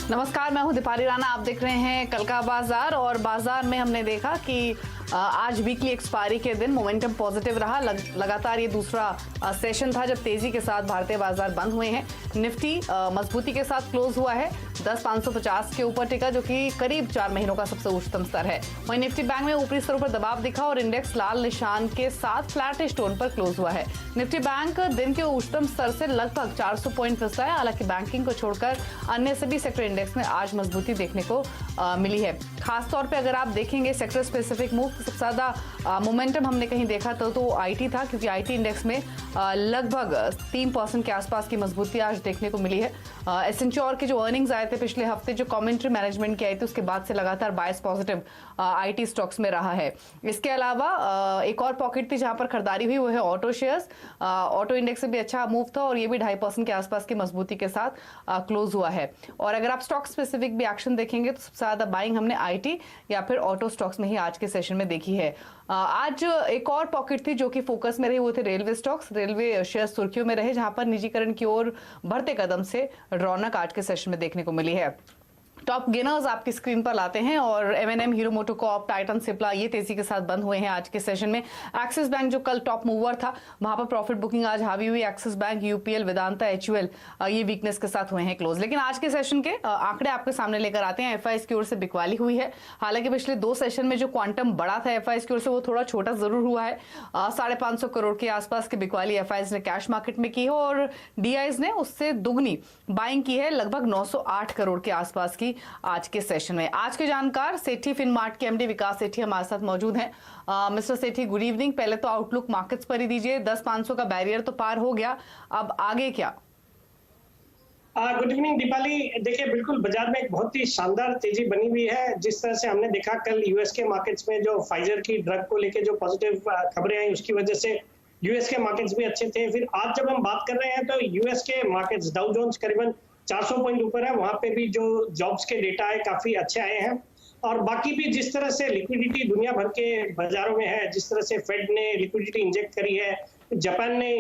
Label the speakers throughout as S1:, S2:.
S1: नमस्कार, मैं हूं दीपाली राणा। आप देख रहे हैं कल का बाजार। और बाजार में हमने देखा कि आज वीकली एक्सपायरी के दिन मोमेंटम पॉजिटिव रहा। लगातार ये दूसरा सेशन था जब तेजी के साथ भारतीय बाजार बंद हुए हैं। निफ्टी मजबूती के साथ क्लोज हुआ है, 10,550 के ऊपर टिका, जो कि करीब 4 महीनों का सबसे उच्चतम स्तर है। वहीं निफ्टी बैंक में ऊपरी स्तरों पर दबाव दिखा और इंडेक्स लाल निशान के साथ फ्लैटिश टोन पर क्लोज हुआ है। निफ्टी बैंक दिन के उच्चतम स्तर से लगभग 400 पॉइंट फिसला है। हालांकि बैंकिंग को छोड़कर अन्य सभी सेक्टर इंडेक्स में आज मजबूती देखने को मिली है। खासतौर पे अगर आप देखेंगे सेक्टर स्पेसिफिक मूव, सबसे ज्यादा मोमेंटम हमने कहीं देखा तो आईटी था, क्योंकि आईटी इंडेक्स में लगभग 3% के आसपास की मजबूती आज देखने को मिली है। एसेंच्योर के जो अर्निंग्स आए थे पिछले हफ्ते, जो कमेंट्री मैनेजमेंट की आई थी, उसके बाद से लगातार बायस पॉजिटिव आईटी स्टॉक्स में रहा है। इसके अलावा एक और पॉकेट थी जहां पर खरीदारी हुई, वो है ऑटो शेयर्स। ऑटो इंडेक्स से भी अच्छा मूव था और ये भी 2.5% के आसपास की मजबूती के साथ क्लोज हुआ है। और अगर आप स्टॉक स्पेसिफिक भी एक्शन देखेंगे तो सबसे ज्यादा बाइंग हमने आईटी या फिर ऑटो स्टॉक्स में ही आज के सेशन में देखी है। आज एक और पॉकेट थी जो कि फोकस में रही, वो थे रेलवे स्टॉक्स। रेलवे शेयर सुर्खियों में रहे, जहां पर निजीकरण की ओर बढ़ते कदम से रौनक आज के सेशन में देखने को मिली है। टॉप गेनर्स आपकी स्क्रीन पर लाते हैं और एमएनएम, हीरो मोटोकॉर्प, टाइटन, सिप्ला ये तेजी के साथ बंद हुए हैं आज के सेशन में। एक्सिस बैंक जो कल टॉप मूवर था, वहां पर प्रॉफिट बुकिंग आज हावी हुई। Axis bank, UPL, Vedanta, HUL ये वीकनेस के साथ हुए हैं क्लोज। लेकिन आज के सेशन के आंकड़े आपके सामने लेकर आते हैं। एफआईएस की ओर से बिकवाली हुई है। हालांकि पिछले 2 सेशन में जो क्वांटम बड़ा था एफआईएस की ओर से, वो थोड़ा छोटा जरूर हुआ है। 550 करोड़ के आसपास की बिकवाली एफआईएस ने कैश मार्केट में की है और डीआईज ने उससे दुगनी बाइंग की है, लगभग 908 करोड़ के आसपास की आज के सेशन में। आज के जानकार सेठी फिनमार्ट के एमडी विकास सेठी हमारे साथ मौजूद हैं। मिस्टर सेठी, गुड इवनिंग। पहले तो आउटलुक मार्केट्स पर ही दीजिए। 10,500 का बैरियर तो पार हो गया, अब आगे क्या?
S2: Good evening Deepali. देखिए, बिल्कुल बाजार में एक बहुत ही शानदार तेजी बनी हुई है। जिस तरह से हमने देखा कल यूएस के मार्केट्स में जो फाइजर की ड्रग को लेके जो पॉजिटिव खबरें आई, उसकी वजह से यूएस के मार्केट्स भी अच्छे थे। फिर आज जब हम बात कर रहे हैं तो यूएस के मार्केट्स, डाउ जोन्स करीबन 400 पॉइंट ऊपर है। वहां पे भी जो जॉब्स के डेटा है काफी अच्छे आए हैं। और बाकी भी जिस तरह से लिक्विडिटी दुनिया भर के बाजारों में है, जिस तरह से फेड ने लिक्विडिटी इंजेक्ट करी है, जापान ने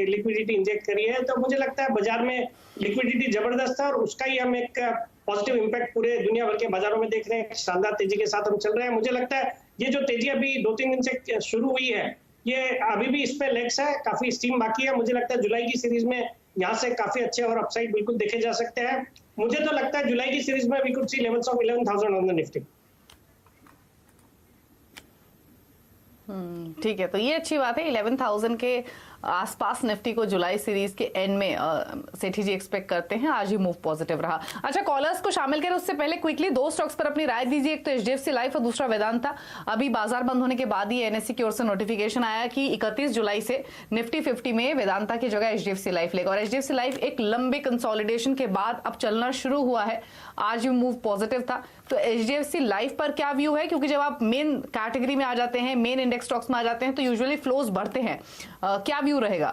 S2: लिक्विडिटी इंजेक्ट करी है, तो मुझे लगता है बाजार में लिक्विडिटी जबरदस्त है और उसका ही हम एक पॉजिटिव इंपैक्ट पूरे दुनिया भर के बाजारों में देख रहे हैं। शानदार तेजी के साथ हम चल रहे हैं। मुझे लगता है ये जो तेजी अभी 2-3 दिन से शुरू हुई है, ये अभी भी इस पे लेग्स है, काफी स्टीम बाकी है। मुझे लगता है जुलाई की सीरीज में यहाँ से काफी अच्छे और अपसाइड बिल्कुल देखे जा सकते हैं। मुझे तो लगता है जुलाई की सीरीज में we could see levels of 11,000 on the Nifty.
S1: ठीक है, तो ये अच्छी बात है। 11,000 के आसपास निफ्टी को जुलाई सीरीज के एंड में सेठी जी एक्सपेक्ट करते हैं। आज ही मूव पॉजिटिव रहा। अच्छा, कॉलर्स को शामिल करें उससे पहले क्विकली 2 स्टॉक्स पर अपनी राय दीजिए। एक तो एचडीएफसी लाइफ और दूसरा वेदांता। अभी बाजार बंद होने के बाद ही एनएससी की ओर से नोटिफिकेशन आया कि 31 जुलाई से निफ्टी 50 में वेदांता की जगह एचडीएफसी लाइफ लेगा। और एचडीएफसी लाइफ एक लंबे कंसोलिडेशन के बाद अब चलना शुरू हुआ है। आज भी मूव पॉजिटिव था। तो एचडीएफसी लाइफ पर क्या व्यू है? क्योंकि जब आप मेन कैटेगरी में आ जाते हैं, मेन इंडेक्स स्टॉक्स में आ जाते हैं, तो यूजुअली फ्लोज बढ़ते हैं। क्या व्यू रहेगा?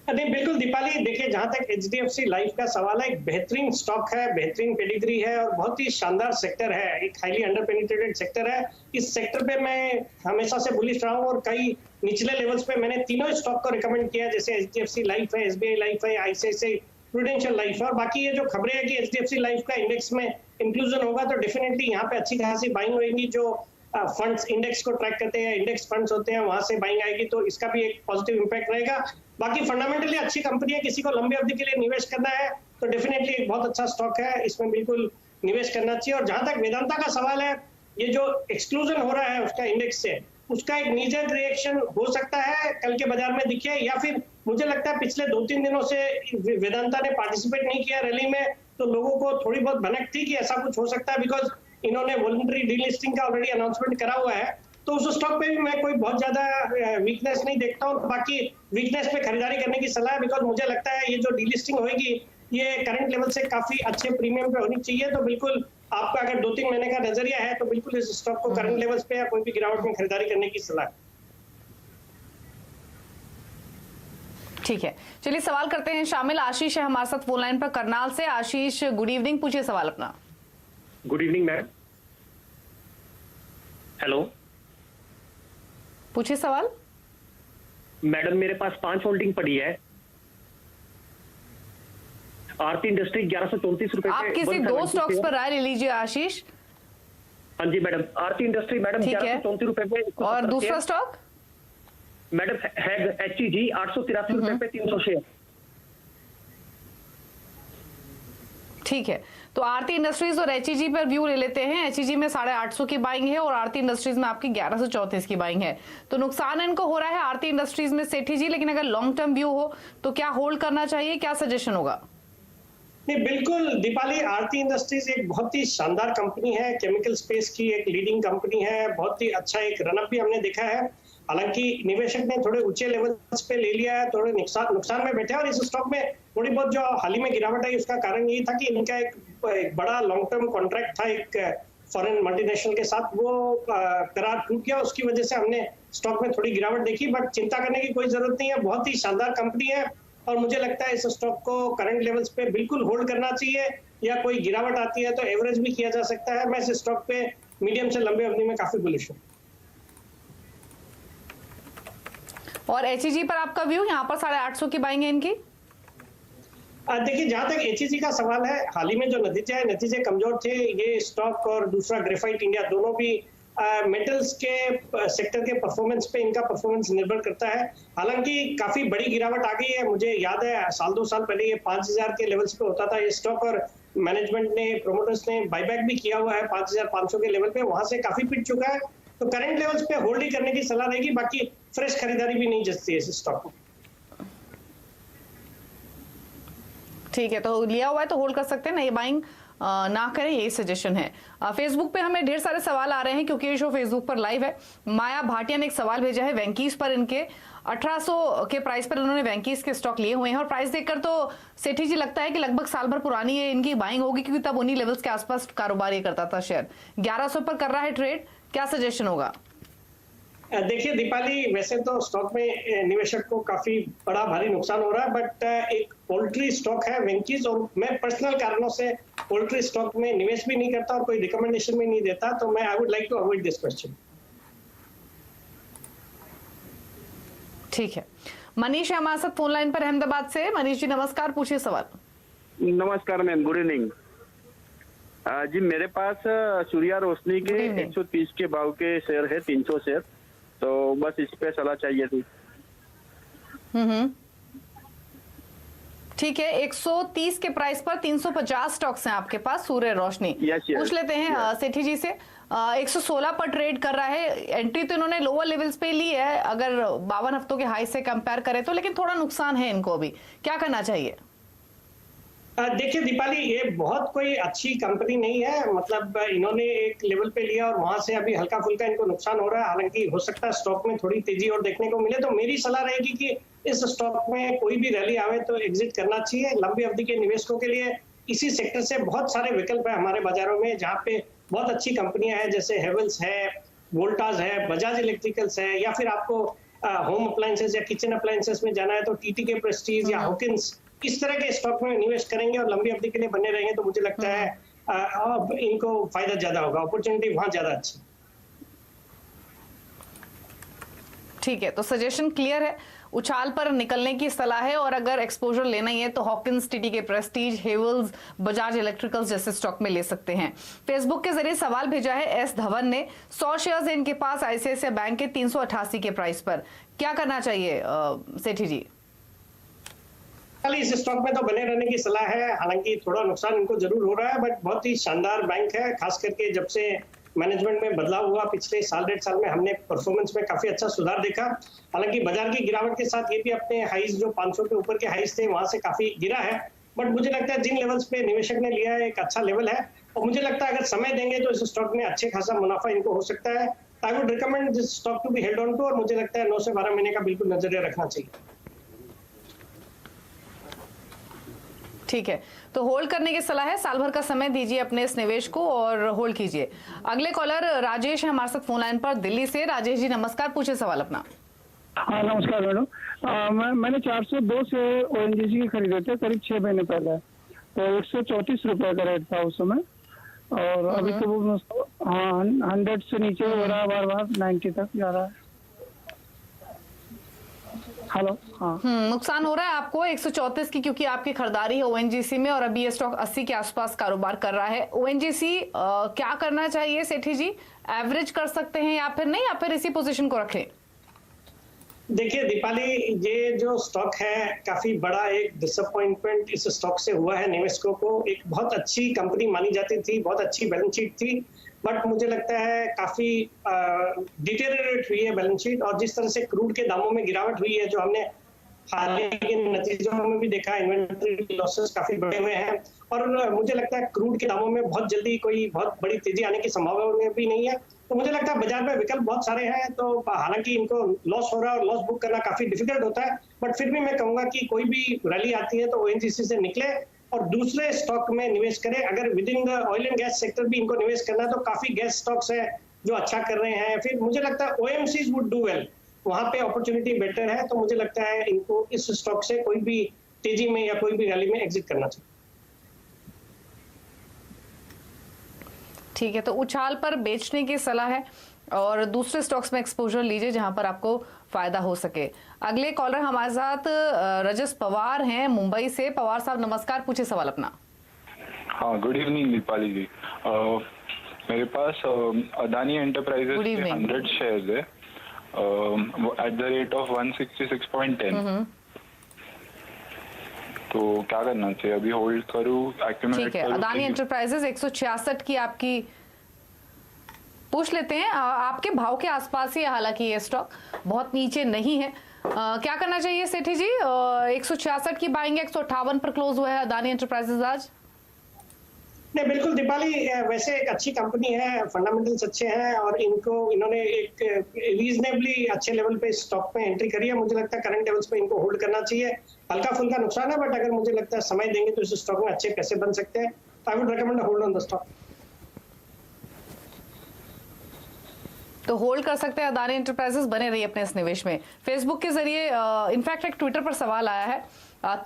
S2: नहीं, बिल्कुल दीपाली। देखिए, जहां तक एचडीएफसी लाइफ का सवाल है, एक बेहतरीन स्टॉक है, बेहतरीन पेडिग्री है और बहुत ही शानदार सेक्टर है। एक हाईली अंडर पेनिट्रेटेड सेक्टर है। इस सेक्टर पे मैं हमेशा से बुलिश रहा हूं और कई निचले लेवल्स पे मैंने तीनों स्टॉक को रिकमेंड किया है, जैसे एचडीएफसी लाइफ है, एसबीआई लाइफ है, आईसीआईसीआई प्रूडेंशियल लाइफ है। और बाकी ये जो खबरें हैं कि एचडीएफसी लाइफ का इंडेक्स में इंक्लूजन होगा, तो डेफिनेटली यहाँ पे अच्छी खासी बाइंग होगी। जो फंड्स इंडेक्स को ट्रैक करते हैं, इंडेक्स फंड्स होते हैं, वहां से बाइंग आएगी, तो इसका भी एक पॉजिटिव इंपैक्ट रहेगा। बाकी फंडामेंटली अच्छी कंपनी है, किसी को लंबी अवधि के लिए निवेश करना है तो डेफिनेटली एक बहुत अच्छा स्टॉक है, इसमें बिल्कुल निवेश करना चाहिए। और जहां तक वेदांता का सवाल है, ये जो एक्सक्लूजन हो रहा है उसका इंडेक्स से, उसका एक नीजर रिएक्शन हो सकता है, कल के बाजार में दिखे, या फिर मुझे लगता है पिछले 2-3 दिनों से वेदांता ने पार्टिसिपेट नहीं किया रैली में, तो लोगों को थोड़ी बहुत भनक थी कि ऐसा कुछ हो सकता है, बिकॉज इन्होंने वॉलंटरी डीलिस्टिंग का ऑलरेडी अनाउंसमेंट करा हुआ है। तो उस स्टॉक पे भी मैं कोई बहुत ज्यादा वीकनेस नहीं देखता हूँ। बाकी वीकनेस पे खरीदारी करने की सलाह है, बिकॉज मुझे लगता है ये जो डीलिस्टिंग होगी, ये करंट लेवल से काफी अच्छे प्रीमियम पे होनी चाहिए। तो बिल्कुल आपका अगर 2-3 महीने का नजरिया है तो बिल्कुल इस स्टॉक को करंट लेवल्स पे या कोई भी गिरावट में खरीदारी करने की सलाह है।
S1: ठीक है, चलिए सवाल करते हैं शामिल। आशीष है हमारे साथ फोन लाइन पर करनाल से। आशीष, गुड इवनिंग, पूछिए सवाल अपना।
S3: Good evening ma'am. हेलो,
S1: पूछिए सवाल।
S3: मैडम, मेरे पास 5 होल्डिंग पड़ी है। आरती इंडस्ट्री 1134 रुपए
S1: आप किसी दो स्टॉक्स पर राय ले लीजिए आशीष।
S3: हाँ जी मैडम, आरती इंडस्ट्री मैडम 1134 रुपए पे।
S1: और दूसरा स्टॉक
S3: मैडम है HEG 883 रुपए पे 300 शेयर।
S1: ठीक है, तो आरती इंडस्ट्रीज और HEG पर व्यू ले लेते हैं। HEG में 850 की बाइंग है और आरती इंडस्ट्रीज में आपकी 1134 की बाइंग है। तो नुकसान इनको हो रहा है आरती इंडस्ट्रीज में सेठी जी, लेकिन अगर लॉन्ग टर्म व्यू हो तो क्या होल्ड करना चाहिए, क्या सजेशन होगा?
S2: नहीं, बिल्कुल दीपाली, आरती इंडस्ट्रीज एक बहुत ही शानदार कंपनी है, केमिकल स्पेस की एक लीडिंग कंपनी है, बहुत ही अच्छा एक रनअप भी हमने देखा है। हालांकि निवेशक ने थोड़े ऊंचे लेवल्स पे ले लिया है, थोड़े नुकसान में बैठे हैं और इस स्टॉक में थोड़ी बहुत जो हाल ही में गिरावट आई उसका कारण यही था कि इनका एक बड़ा लॉन्ग टर्म कॉन्ट्रैक्ट था एक फॉरेन मल्टीनेशनल के साथ, वो करार टूट गया, उसकी वजह से हमने स्टॉक में थोड़ी गिरावट देखी। बट चिंता करने की कोई जरूरत नहीं है, बहुत ही शानदार कंपनी है और मुझे लगता है इस स्टॉक को करंट लेवल्स पे बिल्कुल होल्ड करना चाहिए, या कोई गिरावट आती है तो एवरेज भी किया जा सकता है। मैं इस स्टॉक पे मीडियम से लंबे अवधि में काफी बुलिश हूँ।
S1: और HEG पर आपका व्यू? यहाँ पर 850 की बाइंग है इनकी।
S2: देखिए, जहां तक HEG का सवाल है, हाल ही में जो नतीजे कमजोर थे। ये स्टॉक और दूसरा ग्रेफाइट इंडिया दोनों भी मेटल्स के सेक्टर के परफॉर्मेंस पे इनका परफॉर्मेंस निर्भर करता है। हालांकि काफी बड़ी गिरावट आ गई है, मुझे याद है साल 2 साल पहले ये 5000 के लेवल्स पे होता था ये स्टॉक, और मैनेजमेंट ने, प्रोमोटर्स ने बायबैक भी किया हुआ है 5500 के लेवल पे, वहां से काफी पिट चुका है। तो करंट लेवल्स पे होल्ड ही करने की सलाह रहेगी, बाकी फ्रेश खरीदारी भी नहीं जचती है इस स्टॉक को।
S1: ठीक है, तो लिया हुआ है तो होल्ड कर सकते हैं ना, ये बाइंग ना करें, यही सजेशन है। फेसबुक पे हमें ढेर सारे सवाल आ रहे हैं क्योंकि ये शो फेसबुक पर लाइव है। माया भाटिया ने एक सवाल भेजा है, वेंकीज पर इनके 1800 के प्राइस पर उन्होंने वेंकीज के स्टॉक लिए हुए हैं और प्राइस देखकर तो सेठी जी लगता है कि लगभग साल भर पुरानी है इनकी बाइंग होगी, क्योंकि तब उन्हीं लेवल्स के आसपास कारोबार ये करता था शेयर। 1100 पर कर रहा है ट्रेड, क्या सजेशन होगा?
S2: देखिए दीपाली, वैसे तो स्टॉक में निवेशक को काफी बड़ा भारी नुकसान हो रहा है, बट एक पोल्ट्री स्टॉक है वेंकीज, और मैं पर्सनल कारणों से पोल्ट्री स्टॉक में निवेश भी नहीं करता और कोई रिकमेंडेशन भी नहीं देता, तो मैं I would like to avoid this question.
S1: ठीक है, मनीष है हमारे साथ फोन लाइन पर अहमदाबाद से। मनीष जी नमस्कार, पूछिए सवाल।
S4: नमस्कार मैम, गुड इवनिंग जी। मेरे पास सूर्या रोशनी के 130 के भाव के शेयर है, 300 शेयर, तो बस इस पे सलाह चाहिए थी। ठीक है, 130 के प्राइस पर 350 स्टॉक्स हैं आपके पास सूर्य रोशनी। पूछ लेते हैं सेठी जी से। 116 पर ट्रेड कर रहा है, एंट्री तो इन्होंने लोअर लेवल्स पे ली है अगर 52 हफ्तों के हाई से कंपेयर करें तो, लेकिन थोड़ा नुकसान है इनको अभी, क्या करना चाहिए?
S2: देखिए दीपाली, ये बहुत कोई अच्छी कंपनी नहीं है, मतलब इन्होंने एक लेवल पे लिया और वहां से अभी हल्का फुल्का इनको नुकसान हो रहा है। हालांकि हो सकता है स्टॉक में थोड़ी तेजी और देखने को मिले, तो मेरी सलाह रहेगी कि इस स्टॉक में कोई भी रैली आवे तो एग्जिट करना चाहिए। लंबी अवधि के निवेशकों के लिए इसी सेक्टर से बहुत सारे विकल्प है हमारे बाजारों में, जहाँ पे बहुत अच्छी कंपनियां हैं, जैसे हेवल्स है, वोल्टास है, बजाज इलेक्ट्रिकल्स है, या फिर आपको होम अप्लायंसेस या किचन अप्लायंसेस में जाना है तो टीटीके प्रेस्टीज या हॉकिंस, इस तरह के स्टॉक में निवेश करेंगे और लंबी अवधि के लिए बने रहेंगे तो मुझे लगता है इनको फायदा ज्यादा होगा, अपॉर्चुनिटी वहां ज्यादा अच्छी।
S1: ठीक है, तो सजेशन क्लियर है, उछाल पर निकलने की सलाह है, और अगर एक्सपोजर लेना ही है तो Hawkins, TTK Prestige, Havells, Bajaj electricals जैसे स्टॉक में ले सकते हैं। फेसबुक के जरिए सवाल भेजा है एस धवन ने, 100 शेयर्स इनके पास आईसीआईसीआई बैंक के 388 के प्राइस पर, क्या करना चाहिए सेठी जी?
S2: इस स्टॉक में तो बने रहने की सलाह है, हालांकि थोड़ा नुकसान इनको जरूर हो रहा है, बट बहुत ही शानदार बैंक है, खास करके जब से मैनेजमेंट में बदलाव हुआ पिछले साल 1.5 साल में हमने परफॉर्मेंस में काफी अच्छा सुधार देखा। हालांकि बाजार की गिरावट के साथ ये भी अपने हाईज जो 500 के ऊपर के हाईज थे वहां से काफी गिरा है, बट मुझे लगता है जिन लेवल्स पे निवेशक ने लिया है एक अच्छा लेवल है, और मुझे लगता है अगर समय देंगे तो इस स्टॉक में अच्छे खासा मुनाफा इनको हो सकता है। I would recommend this stock to be held on to, और मुझे लगता है 9 से 12 महीने का बिल्कुल नजरिया रखना चाहिए।
S1: ठीक है, तो होल्ड करने की सलाह है, साल भर का समय दीजिए अपने इस निवेश को और होल्ड कीजिए। अगले कॉलर राजेश है हमारे साथ फोन लाइन पर दिल्ली से। राजेश जी नमस्कार, पूछिए सवाल अपना।
S5: हाँ नमस्कार मैडम, मैंने 402 से ओएनजीसी के खरीदे थे करीब 6 महीने पहले, तो 134 रुपए का रेट था उस समय, और अभी तो वो 100 से नीचे हो रहा है, बार बार 90 तक जा रहा है। हेलो, हाँ।
S4: नुकसान हो रहा है आपको 134 की, क्योंकि आपकी खरीदारी है ओएनजीसी में और अभी ये स्टॉक 80 के आसपास कारोबार कर रहा है। ओएनजीसी क्या करना चाहिए सेठी जी? एवरेज कर सकते हैं या फिर नहीं, या फिर इसी पोजीशन को रखें?
S2: देखिए दीपाली, ये जो स्टॉक है काफी बड़ा एक डिसअपॉइंटमेंट इस स्टॉक से हुआ है निवेशकों को। एक बहुत अच्छी कंपनी मानी जाती थी, बहुत अच्छी बैलेंस शीट थी, बट मुझे लगता है काफी डिटेरियोरेट हुई है बैलेंस शीट। और जिस तरह से क्रूड के दामों में गिरावट हुई है, जो हमने हाल ही के नतीजों में भी देखा, इन्वेंट्री लॉसेस काफी बढ़े हुए हैं और मुझे लगता है क्रूड के दामों में बहुत जल्दी कोई बहुत बड़ी तेजी आने की संभावना भी नहीं है। तो मुझे लगता है बाजार में विकल्प बहुत सारे हैं, तो हालांकि इनको लॉस हो रहा है और लॉस बुक करना काफी डिफिकल्ट होता है, बट फिर भी मैं कहूंगा कि कोई भी रैली आती है तो ओएनजीसी से निकले और दूसरे स्टॉक में निवेश करें। अगर with in the oil and gas sector भी इनको निवेश करना है तो काफी गैस स्टॉक्स है जो अच्छा कर रहे हैं। फिर मुझे लगता है ओएमसीज वुड डू वेल, वहां पे अपॉर्चुनिटी बेटर है। तो मुझे लगता है इनको इस स्टॉक से कोई भी तेजी में या कोई भी रैली में एग्जिट करना चाहिए।
S4: ठीक है, तो उछाल पर बेचने की सलाह है और दूसरे स्टॉक्स में एक्सपोजर लीजिए जहां पर आपको फायदा हो सके। अगले कॉलर हमारे साथ रजस पवार हैं मुंबई से। पवार साहब नमस्कार, पूछिए सवाल अपना।
S6: हाँ, गुड इवनिंग दीपाली जी। मेरे पास अदानी एंटरप्राइजेस के 100 शेयर्स है एट द रेट ऑफ 166.10। तो क्या करना चाहिए? अभी होल्ड करूं, एक्यूमुलेट
S4: ठीक है,
S6: करूं?
S4: अदानी एंटरप्राइजेस 166 की आपकी पूछ लेते हैं। आपके भाव के आसपास ही है, हालांकि ये स्टॉक बहुत नीचे नहीं है। क्या करना चाहिए सेठी जी? 166 की बाइंग, 158 पर क्लोज हुआ है अदानी एंटरप्राइजेस आज।
S2: नहीं, बिल्कुल दीपाली, वैसे एक अच्छी कंपनी है, फंडामेंटल्स अच्छे हैं और इन्होंने एक रीजनेबली अच्छे लेवल पे स्टॉक में एंट्री करी है। मुझे लगता है करंट लेवल्स पे इनको होल्ड करना चाहिए। हल्का फुल्का नुकसान है, बट अगर मुझे लगता है समय देंगे तो इस स्टॉक में अच्छे पैसे बन सकते हैं। तो आई would recommend hold on the stock.
S4: तो होल्ड कर सकते हैं अदानी एंटरप्राइजेस, बने रहिए अपने इस निवेश में। फेसबुक के जरिए इनफैक्ट एक ट्विटर पर सवाल आया है,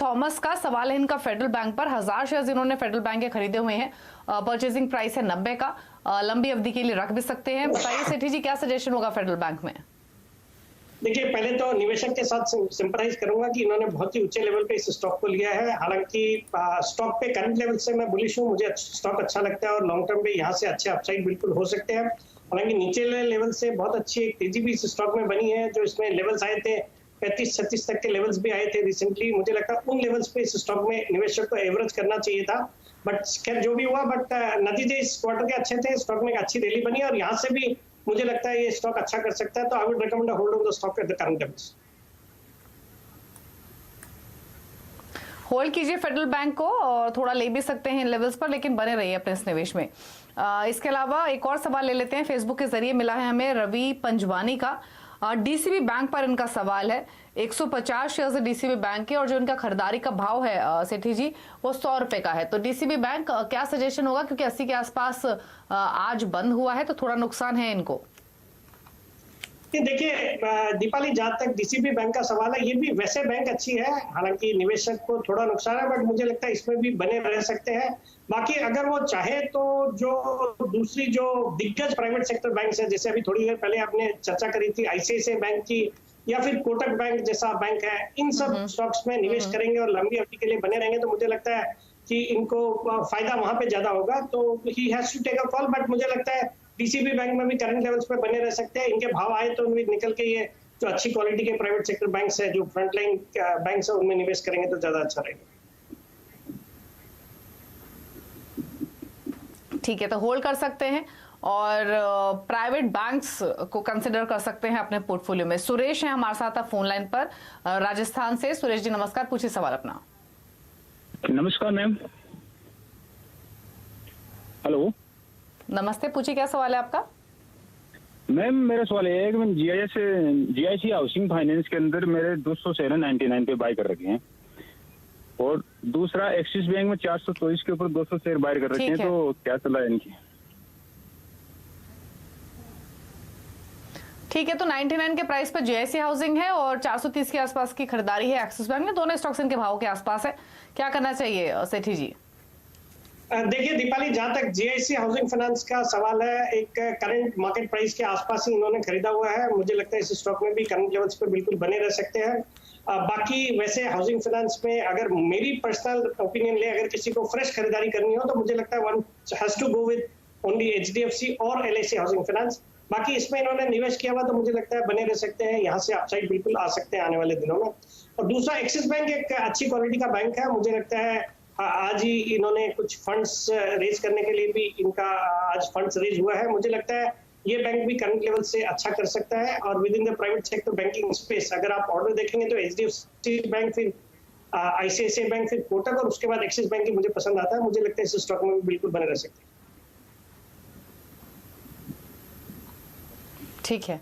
S4: थॉमस का सवाल है इनका फेडरल बैंक पर। 1000 शेयर्स इन्होंने फेडरल बैंक के खरीदे हुए हैं, परचेजिंग प्राइस है 90 का, लंबी अवधि के लिए रख भी सकते हैं। बताइए सेठी जी, क्या सजेशन होगा फेडरल बैंक में?
S2: देखिए, पहले तो निवेशक के साथ सिंपथाइज करूंगा कि इन्होंने बहुत ही ऊंचे लेवल पे इस स्टॉक को लिया है। हालांकि स्टॉक पे करंट लेवल से मैं बुलिश हूँ, मुझे स्टॉक अच्छा लगता है और लॉन्ग टर्म पे यहाँ से अच्छे अपसाइड बिल्कुल हो सकते हैं। हालांकि नीचे लेवल से बहुत अच्छी एक तेजी भी इस स्टॉक में बनी है। जो इसमें लेवल्स आए थे 35-36 तक के लेवल्स भी आए थे रिसेंटली। मुझे लगता है उन लेवल्स पे इस स्टॉक में निवेशक को एवरेज करना चाहिए था, बट खैर जो भी हुआ, बट नतीजे इस क्वार्टर के अच्छे थे। स्टॉक में एक अच्छी रैली बनी और यहाँ से भी मुझे लगता है ये स्टॉक अच्छा कर सकता है। तो आई would recommend hold on the stock at the current levels.
S4: Hold कीजिए फेडरल बैंक को और थोड़ा ले भी सकते हैं इन लेवल्स पर, लेकिन बने रहिए अपने इस निवेश में। इसके अलावा एक और सवाल ले लेते हैं, फेसबुक के जरिए मिला है हमें रवि पंजवानी का। डीसीबी बैंक पर इनका सवाल है। 150 शेयर्स है डीसीबी बैंक के और जो इनका खरीदारी का भाव है सेठी जी वो 100 रुपए का है। तो डीसीबी बैंक क्या सजेशन होगा, क्योंकि 80 के आसपास आज बंद हुआ है तो थोड़ा नुकसान है इनको।
S2: देखिए दीपाली, जहां तक डीसीबी बैंक का सवाल है, ये भी वैसे बैंक अच्छी है। हालांकि निवेशक को थोड़ा नुकसान है, बट मुझे लगता है इसमें भी बने रह सकते हैं। बाकी अगर वो चाहे तो जो दूसरी जो दिग्गज प्राइवेट सेक्टर बैंक है, जैसे अभी थोड़ी देर पहले आपने चर्चा करी थी आईसीआईसीआई बैंक की या फिर कोटक बैंक जैसा बैंक है, इन सब स्टॉक्स में निवेश करेंगे और लंबी अवधि के लिए बने रहेंगे तो मुझे लगता है कि इनको फायदा वहां पे ज्यादा होगा। तो he has to take a call, but मुझे लगता है डीसीबी बैंक में भी करंट लेवल्स पे बने रह सकते हैं। इनके भाव आए तो उनमें निकल के ये जो अच्छी क्वालिटी के प्राइवेट सेक्टर बैंक्स है, जो फ्रंटलाइन बैंक्स है, उनमें निवेश करेंगे तो ज्यादा अच्छा रहेगा।
S4: ठीक है, तो होल्ड कर सकते हैं और प्राइवेट बैंक्स को कंसिडर कर सकते हैं अपने पोर्टफोलियो में। सुरेश है हमारे साथ फोन लाइन पर राजस्थान से। सुरेश जी नमस्कार, पूछिए सवाल अपना।
S5: नमस्कार मैम। हेलो,
S4: नमस्ते, पूछिए क्या सवाल है आपका?
S5: मैम मेरा सवाल ये है कि मैंने जीआईसी हाउसिंग फाइनेंस के अंदर मेरे 200 शेयर 99 पे बाय कर रखे हैं और दूसरा एक्सिस बैंक में 424 के ऊपर 200 शेयर बाय कर रखे हैं, तो क्या सलाह है इनकी?
S4: ठीक है, तो 99 के प्राइस पर जीआईसी हाउसिंग है और 430 के आसपास की खरीदारी है एक्सिस बैंक में। दोनों स्टॉक्स इनके भाव के आसपास है, क्या करना चाहिए सेठी जी?
S2: देखिए दीपाली, जहां तक जीआईसी हाउसिंग फाइनेंस का सवाल है, एक करंट मार्केट प्राइस के आसपास ही इन्होंने खरीदा हुआ है। मुझे लगता है इस स्टॉक में भी करंट लेवल्स पे बिल्कुल बने रह सकते हैं। बाकी वैसे हाउसिंग फाइनेंस में अगर मेरी पर्सनल ओपिनियन ले, अगर किसी को फ्रेश खरीदारी करनी हो तो मुझे लगता है one has to go with only HDFC और LIC हाउसिंग फाइनेंस। बाकी इसमें इन्होंने निवेश किया हुआ तो मुझे लगता है बने रह सकते हैं, यहाँ से अपसाइड बिल्कुल आ सकते हैं आने वाले दिनों में। और दूसरा, एक्सिस बैंक एक अच्छी क्वालिटी का बैंक है, मुझे लगता है आज ही इन्होंने कुछ फंड्स रेज करने के लिए भी इनका आज फंड्स रेज हुआ है। मुझे लगता है ये बैंक भी करंट लेवल से अच्छा कर सकता है। और with in the private sector banking space अगर आप ऑर्डर देखेंगे तो HDFC बैंक, फिर ICICI बैंक, फिर कोटक और उसके बाद एक्सिस बैंक ही मुझे पसंद आता है। मुझे लगता है इस स्टॉक में भी बिल्कुल बने रह सकते हैं।
S1: ठीक है,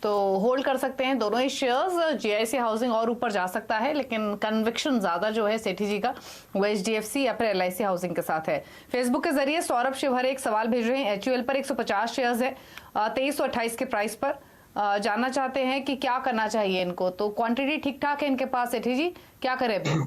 S1: तो होल्ड कर सकते हैं दोनों ही शेयर्स। GIC हाउसिंग और ऊपर जा सकता है, लेकिन कन्विक्शन ज्यादा जो है सेठी जी का वो HDFC या फिर LIC हाउसिंग के साथ है। फेसबुक के जरिए सौरभ शिवहरे एक सवाल भेज रहे हैं। HUL पर 150 शेयर्स है 2328 के प्राइस पर, जानना चाहते हैं कि क्या करना चाहिए इनको। तो क्वांटिटी ठीक ठाक है इनके पास, सेठी जी क्या करें अभी?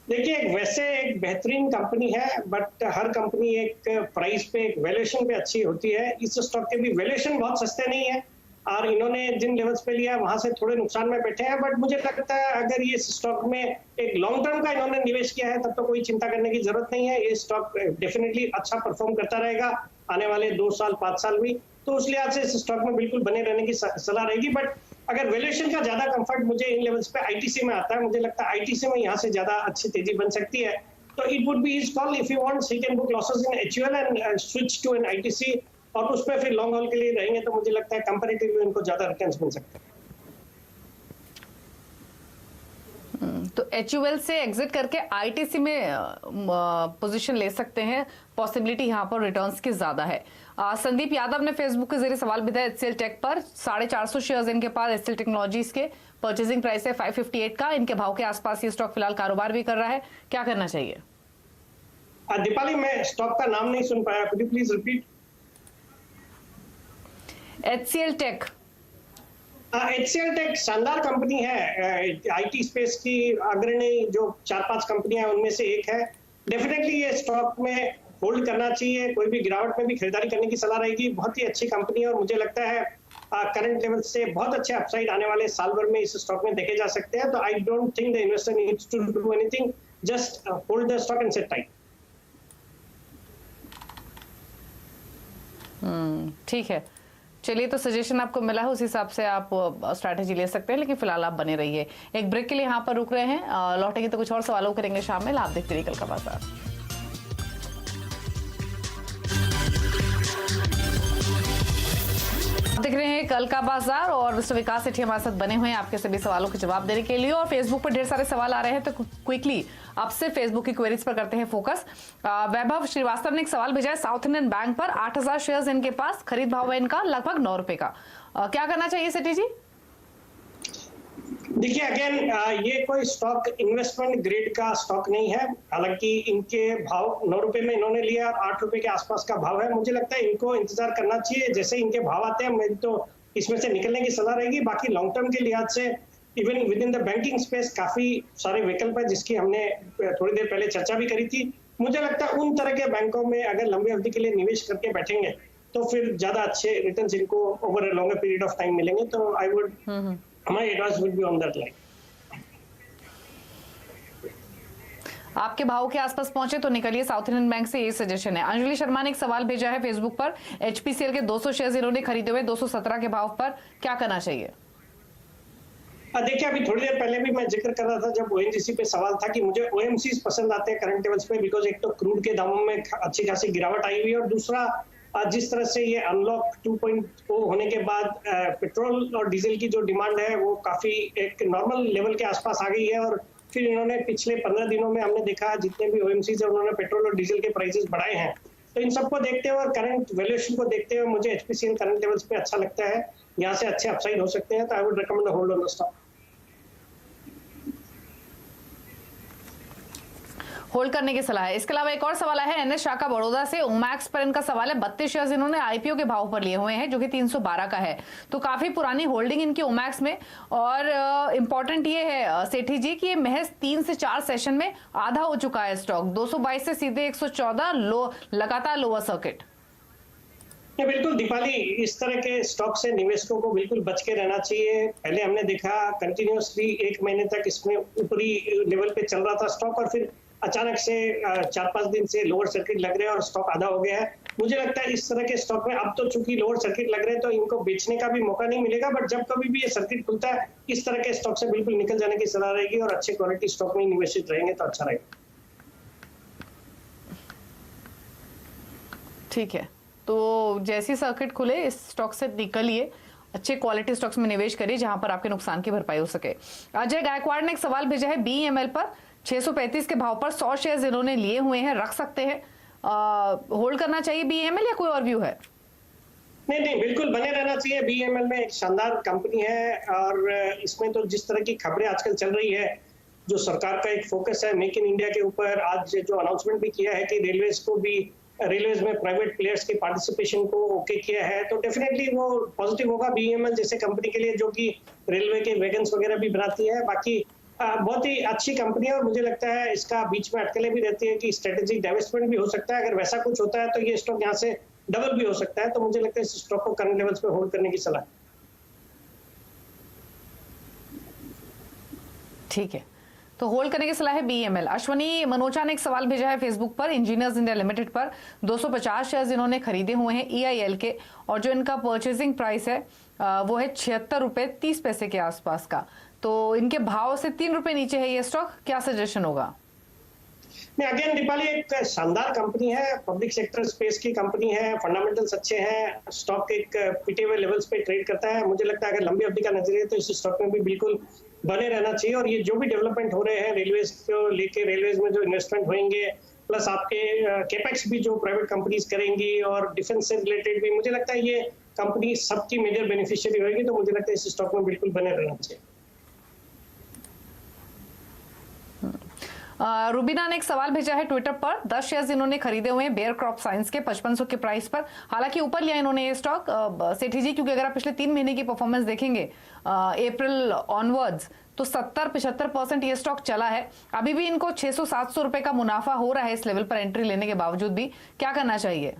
S2: देखिए, वैसे एक बेहतरीन कंपनी है, बट हर कंपनी एक प्राइस पे, एक वैल्यूएशन पे अच्छी होती है। इस स्टॉक के भी वैल्यूएशन बहुत सस्ते नहीं है और इन्होंने जिन लेवल्स पे लिया वहां से थोड़े नुकसान में बैठे हैं। बट मुझे लगता है अगर ये स्टॉक में एक लॉन्ग टर्म का इन्होंने निवेश किया है तब तो कोई चिंता करने की जरूरत नहीं है। ये स्टॉक डेफिनेटली अच्छा परफॉर्म करता रहेगा आने वाले 2 साल 5 साल भी, तो उस लिहाज से इस स्टॉक में बिल्कुल बने रहने की सलाह रहेगी। बट अगर वैल्यूएशन का ज्यादा कंफर्ट मुझे इन लेवल्स पे ITC में आता है, मुझे लगता है ITC में यहाँ से ज्यादा अच्छी तेजी बन सकती है। तो it would be his call, if you wants he can book losses in HUL and switch to an ITC, और उसमें फिर लॉन्ग हॉल के लिए रहेंगे तो मुझे लगता है कंपैरेटिवली उनको ज्यादा रिटर्न्स मिल सकते हैं।
S1: तो HUL से एग्जिट करके ITC में पोजीशन ले सकते हैं, पॉसिबिलिटी यहाँ पर रिटर्न्स की ज्यादा है। संदीप यादव ने फेसबुक के जरिए सवाल भेजा HCL टेक पर। 450 शेयर्स इनके पास HCL टेक्नोलॉजीज के, परचेजिंग प्राइस है 558 का। इनके भाव के आसपास ये स्टॉक फिलहाल कारोबार भी कर रहा है, क्या करना चाहिए?
S2: दीपाली, मैं स्टॉक का नाम नहीं सुन पाया, could you please repeat?
S1: HCL tech.
S2: HCL tech शानदार कंपनी है, IT स्पेस की अग्रणी जो 4-5 कंपनियां उनमें से एक है। डेफिनेटली ये स्टॉक में होल्ड करना चाहिए, कोई भी गिरावट में भी खरीदारी करने की सलाह रहेगी। बहुत ही अच्छी कंपनी है और मुझे लगता है करंट लेवल से बहुत अच्छे अपसाइड आने वाले साल भर में इस स्टॉक में देखे जा सकते हैं। तो I don't think the investor needs to do anything, just hold the stock and sit tight.
S1: ठीक है, चलिए, तो सजेशन आपको मिला है, उस हिसाब से आप स्ट्रैटेजी ले सकते हैं, लेकिन फिलहाल आप बने रहिए। एक ब्रेक के लिए यहाँ पर रुक रहे हैं, लौटेंगे तो कुछ और सवालों करेंगे शामिल। आप देखते रहिए कल का बाजार। देख रहे हैं कल का बाजार और मिस्टर विकास सेठी हमारे साथ बने हुए हैं आपके सभी सवालों के जवाब देने के लिए। और फेसबुक पर ढेर सारे सवाल आ रहे हैं, तो क्विकली आपसे फेसबुक की क्वेरीज पर करते हैं फोकस। वैभव श्रीवास्तव ने एक सवाल भेजा है साउथ इंडियन बैंक पर। 8000 शेयर्स इनके पास, खरीद भाव है इनका लगभग 9 रुपए का। क्या करना चाहिए सेठी जी?
S2: देखिए, अगेन ये कोई स्टॉक इन्वेस्टमेंट ग्रेड का स्टॉक नहीं है। हालांकि इनके भाव 9 रुपए में इन्होंने लिया, 8 रुपए के आसपास का भाव है। मुझे लगता है इनको इंतजार करना चाहिए, जैसे इनके भाव आते हैं मेरी तो इसमें से निकलने की सलाह रहेगी। बाकी लॉन्ग टर्म के लिहाज से even with in the banking space काफी सारे विकल्प है, जिसकी हमने थोड़ी देर पहले चर्चा भी करी थी। मुझे लगता है उन तरह के बैंकों में अगर लंबी अवधि के लिए निवेश करके बैठेंगे तो फिर ज्यादा अच्छे रिटर्न्स इनको over a longer period of time मिलेंगे। तो I would My advice would be on that line.
S1: आपके भाव के आसपास पहुंचे तो निकलिए, साउथ इंडियन बैंक से ये सजेशन है। अंजलि शर्मा ने एक सवाल भेजा है फेसबुक पर। HPCL के 200 शेयर्स इन्होंने खरीदे हुए 217 के भाव पर, क्या करना चाहिए?
S2: देखिए, अभी थोड़ी देर पहले भी मैं जिक्र कर रहा था जब ONGC पे सवाल था कि मुझे OMCs पसंद आते हैं करंट लेवल्स पे, बिकॉज एक तो क्रूड के दामों में अच्छी खासी गिरावट आई हुई है और दूसरा जिस तरह से ये अनलॉक 2.0 होने के बाद पेट्रोल और डीजल की जो डिमांड है वो काफी एक नॉर्मल लेवल के आसपास आ गई है। और फिर इन्होंने पिछले 15 दिनों में हमने देखा जितने भी OMCs है उन्होंने पेट्रोल और डीजल के प्राइसेस बढ़ाए हैं। तो इन सबको देखते हुए और करंट वैल्यूएशन को देखते हुए मुझे HPCL करंट लेवल्स पे अच्छा लगता है, यहाँ से अच्छे अपसाइड हो सकते हैं। तो आई would recommend hold on the stock.
S1: Hold करने की सलाह है। इसके अलावा एक और सवाल है NS शाखा बड़ौदा से। ओमैक्स पर इनका सवाल है 32 शेयर्स इन्होंने IPO के भाव पर लिए हुए हैं, जो कि 312 का है। तो काफी पुरानी होल्डिंग इनकी ओमैक्स में। और इंपॉर्टेंट ये है सेठी जी कि ये महज 3 से 4 सेशन में आधा हो चुका है स्टॉक। 222 से सीधे 114 लो, लगातार लोअर सर्किट।
S2: नहीं, बिल्कुल दीपाली, इस तरह के स्टॉक से निवेशकों को बिल्कुल बच के रहना चाहिए। पहले हमने देखा कंटिन्यूअसली 1 महीने तक इसमें ऊपरी लेवल पे चल रहा था स्टॉक, और फिर अचानक से 4-5 दिन से लोअर सर्किट लग रहे हैं और स्टॉक आधा हो गया है। मुझे लगता है इस तरह के स्टॉक में अब तो चूंकि लोअर सर्किट लग रहे हैं तो इनको बेचने का भी मौका नहीं मिलेगा, बट जब कभी भी ये सर्किट खुलता है इस तरह के स्टॉक से बिल्कुल निकल जाने की सलाह रहेगी और अच्छे क्वालिटी स्टॉक में निवेशित रहेंगे तो अच्छा रहेगा।
S4: ठीक है, तो जैसी सर्किट खुले इस स्टॉक से निकलिए, अच्छे क्वालिटी स्टॉक्स में निवेश करिए जहां पर आपके नुकसान की भरपाई हो सके। अजय गायकवाड़ ने एक सवाल भेजा है, BEML पर 635 के भाव पर 100 शेयर्स इन्होंने लिए हुए हैं, रख सकते हैं, होल्ड करना चाहिए BEML या कोई और व्यू है?
S2: नहीं, बिल्कुल बने रहना चाहिए। BEML में एक शानदार कंपनी है और इसमें तो जिस तरह की खबरें आजकल चल रही है, जो सरकार का एक फोकस है मेक इन इंडिया के ऊपर, आज जो अनाउंसमेंट भी किया है कि रेलवेज में प्राइवेट प्लेयर्स के पार्टिसिपेशन को ओके किया है, तो डेफिनेटली वो पॉजिटिव होगा BEML जैसे कंपनी के लिए, जो कि रेलवे के वैगन्स वगैरह भी बनाती है। बाकी बहुत ही अच्छी कंपनी है और मुझे लगता है इसका बीच में अटकलें भी रहती है कि स्ट्रेटेजिक डाइवेस्टमेंट भी हो सकता है। अगर वैसा कुछ होता है तो ये स्टॉक यहाँ से डबल भी हो सकता है, तो मुझे लगता है इस स्टॉक को करंट लेवल्स पे होल्ड करने की सलाह।
S4: ठीक है, तो होल्ड करने की सलाह है BEML। अश्वनी मनोचा ने एक सवाल भेजा है फेसबुक पर, इंजीनियर्स इंडिया लिमिटेड पर 250 शेयर्स इन्होंने खरीदे हुए हैं EIL के, और जो इनका परचेसिंग प्राइस है वो है 76 रुपए 30 पैसे के आसपास का, तो इनके भाव से 3 रुपए नीचे है ये स्टॉक, क्या सजेशन होगा?
S2: नहीं, अगेन दीपाली एक शानदार कंपनी है, पब्लिक सेक्टर स्पेस की कंपनी है, फंडामेंटल्स अच्छे हैं, स्टॉक एक पिटे हुए लेवल्स पे ट्रेड करता है। मुझे लगता है अगर लंबी अवधि का नजरिया है तो इस स्टॉक में भी बिल्कुल बने रहना चाहिए। और ये जो भी डेवलपमेंट हो रहे हैं रेलवेज को लेके, रेलवेज में जो इन्वेस्टमेंट होंगे, प्लस आपके कैपेक्स भी जो प्राइवेट कंपनीज करेंगी और डिफेंस से रिलेटेड भी, मुझे लगता है ये कंपनी सबकी मेजर बेनिफिशियरी होगी, तो मुझे लगता है इस स्टॉक में बिल्कुल बने रहना चाहिए।
S4: रुबीना ने एक सवाल भेजा है ट्विटर पर, 10 शेयर्स इन्होंने खरीदे हुए हैं बेयर क्रॉप साइंस के 5500 के प्राइस पर, हालांकि ऊपर लिया इन्होंने ये स्टॉक सेठी जी, क्योंकि अगर आप पिछले 3 महीने की परफॉर्मेंस देखेंगे अप्रैल ऑनवर्ड्स, तो 70-75% ये स्टॉक चला है। अभी भी इनको 600-700 रुपए का मुनाफा हो रहा है इस लेवल पर एंट्री लेने के बावजूद भी, क्या करना चाहिए?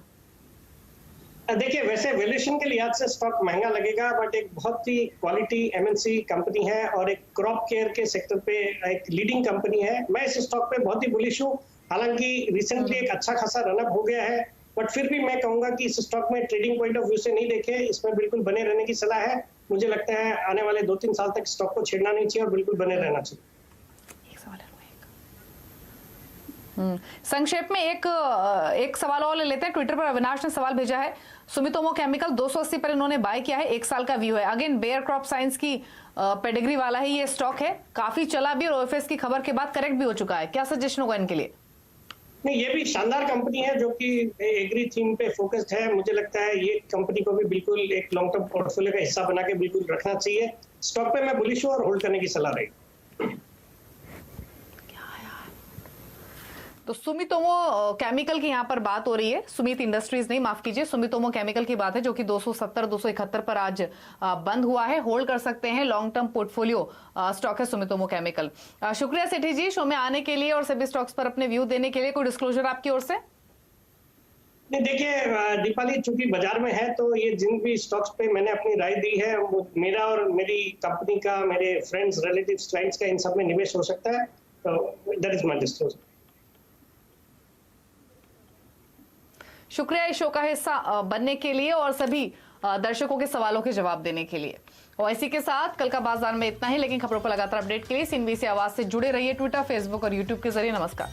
S2: देखिए, वैसे वैल्यूएशन के लिहाज से स्टॉक महंगा लगेगा, बट एक बहुत ही क्वालिटी MNC कंपनी है और एक क्रॉप केयर के सेक्टर पे एक लीडिंग कंपनी है। मैं इस स्टॉक पे बहुत ही बुलिश हूँ। हालांकि रिसेंटली एक अच्छा खासा रनअप हो गया है, बट फिर भी मैं कहूंगा कि इस स्टॉक में ट्रेडिंग पॉइंट ऑफ व्यू से नहीं देखे, इसमें बिल्कुल बने रहने की सलाह है। मुझे लगता है आने वाले 2-3 साल तक स्टॉक को छेड़ना नहीं चाहिए और बिल्कुल बने रहना चाहिए।
S4: संक्षेप में एक सवाल और ले लेते हैं। ट्विटर पर अविनाश ने सवाल भेजा है, सुमितोमो केमिकल 280 पर इन्होंने बाय किया है, 1 साल का व्यू है। अगेन बेयर क्रॉप साइंस की पेडिग्री वाला ही ये स्टॉक है, काफी चला भी और OFS की खबर के बाद करेक्ट भी हो चुका है, क्या सजेशन होगा इनके लिए?
S2: नहीं, ये भी शानदार कंपनी है जो कि एग्री थीम पे फोकस्ड है। मुझे लगता है ये कंपनी को भी बिल्कुल एक लॉन्ग टर्म पोर्टफोलियो का हिस्सा बना के बिल्कुल रखना चाहिए। स्टॉक पे मैं बुलिश हूँ और होल्ड करने की सलाह रहेगी।
S4: तो सुमितोमो केमिकल की यहाँ पर बात हो रही है, सुमित इंडस्ट्रीज नहीं, माफ कीजिए, सुमितोमो केमिकल की बात है, जो कि 270-271 पर आज बंद हुआ है। होल्ड कर सकते हैं, लॉन्ग टर्म पोर्टफोलियो स्टॉक है सुमितोमो केमिकल। शुक्रिया सेठी जी शो में आने के लिए और सभी स्टॉक्स पर अपने व्यू देने के लिए। कोई डिस्क्लोजर आपकी ओर से?
S2: नहीं, देखिए दीपाली, चूंकि बाजार में है तो ये जिन भी स्टॉक्स पे मैंने अपनी राय दी है, वो मेरा और मेरी कंपनी का, मेरे फ्रेंड्स, रिलेटिव्स, क्लाइंट्स का इन सब में निवेश हो सकता है, तो दैट इज माय डिस्क्लोजर।
S4: शुक्रिया इस शो का हिस्सा बनने के लिए और सभी दर्शकों के सवालों के जवाब देने के लिए। और इसी के साथ कल का बाजार में इतना ही, लेकिन खबरों पर लगातार अपडेट के लिए CNBC आवाज से जुड़े रहिए ट्विटर, फेसबुक और यूट्यूब के जरिए। नमस्कार।